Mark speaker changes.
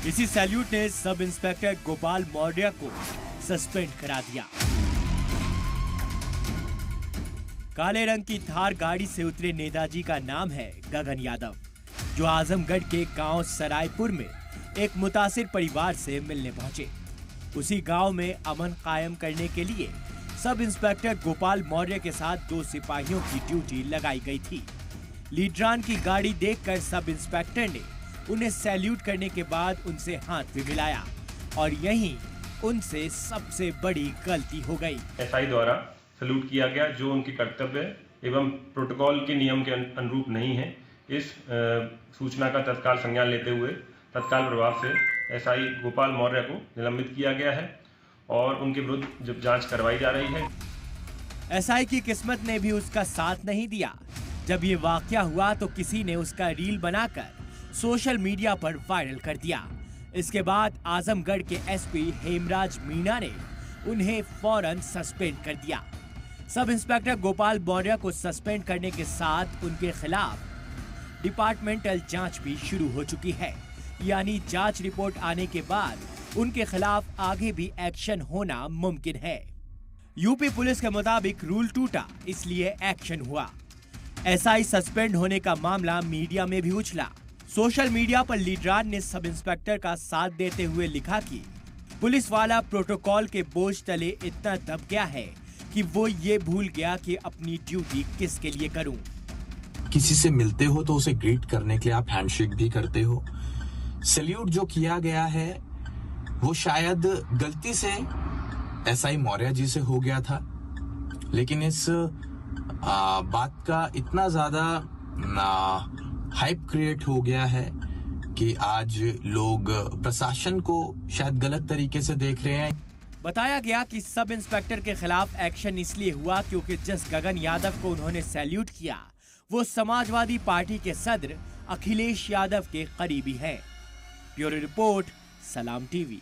Speaker 1: इसी सैल्यूट ने sub inspector Gopal Maurya को सस्पेंड करा दिया। काले रंग की थार गाड़ी से उतरे नेताजी का नाम है गगन यादव, जो आजमगढ़ के गांव सरायपुर में एक मुतासिर परिवार से मिलने पहुंचे। उसी गांव में अमन कायम करने के लिए सब इंस्पेक्टर गोपाल मौर्य के साथ 2 सिपाहियों की ड्यूटी लगाई गई थी। लीडरान की गाड़ी देखकर सब इंस्पेक्टर ने उन्हें सैल्यूट करने के बाद उनसे हाथ भी मिलाया और यहीं उनसे सबसे बड़ी गलती हो गई।
Speaker 2: एसआई द्वारा सैल्यूट किया गया, जो उनके कर्तव्य एवं प्रोटोकॉल के नियम के अनुरूप नहीं है। इस सूचना का तत्काल संज्ञान लेते हुए तत्काल प्रभाव से एसआई गोपाल मौर्य को निलंबित किया गया है और उनके विरुद्ध जब जांच करवाई जा रही है।
Speaker 1: एसआई की किस्मत ने भी उसका साथ नहीं दिया। जब ये वाकया हुआ तो किसी ने उसका रील बनाकर सोशल मीडिया पर वायरल कर दिया। इसके बाद आजमगढ़ के एसपी हेमराज मीणा ने उन्हें फौरन सस्पेंड कर दिया। सब इंस्पेक्टर गोपाल मौर्य को सस्पेंड करने के साथ उनके खिलाफ डिपार्टमेंटल जांच भी शुरू हो चुकी है, यानी जांच रिपोर्ट आने के बाद उनके खिलाफ आगे भी एक्शन होना मुमकिन है। यूपी पुलिस के मुताबिक रूल टूटा, इसलिए एक्शन हुआ। एसआई सस्पेंड होने का मामला मीडिया में भी उछला। सोशल मीडिया पर लीडरान ने सब इंस्पेक्टर का साथ देते हुए लिखा कि पुलिस वाला प्रोटोकॉल के बोझ तले इतना दब गया है कि वो ये भूल गया कि अपनी ड्यूटी किसके लिए करूं।
Speaker 3: किसी से मिलते हो तो उसे ग्रीट करने के लिए आप हैंडशेक भी करते हो। सैल्यूट जो किया गया है वो शायद गलती से एसआई मौर्य जी से हो गया था, लेकिन इस बात का इतना ज्यादा हाइप क्रिएट हो गया है कि आज लोग प्रशासन को शायद गलत तरीके से देख रहे हैं।
Speaker 1: बताया गया कि सब इंस्पेक्टर के खिलाफ एक्शन इसलिए हुआ क्योंकि जिस गगन यादव को उन्होंने सैल्यूट किया वो समाजवादी पार्टी के सदर अखिलेश यादव के करीबी हैं। ब्यूरो रिपोर्ट, सलाम टीवी।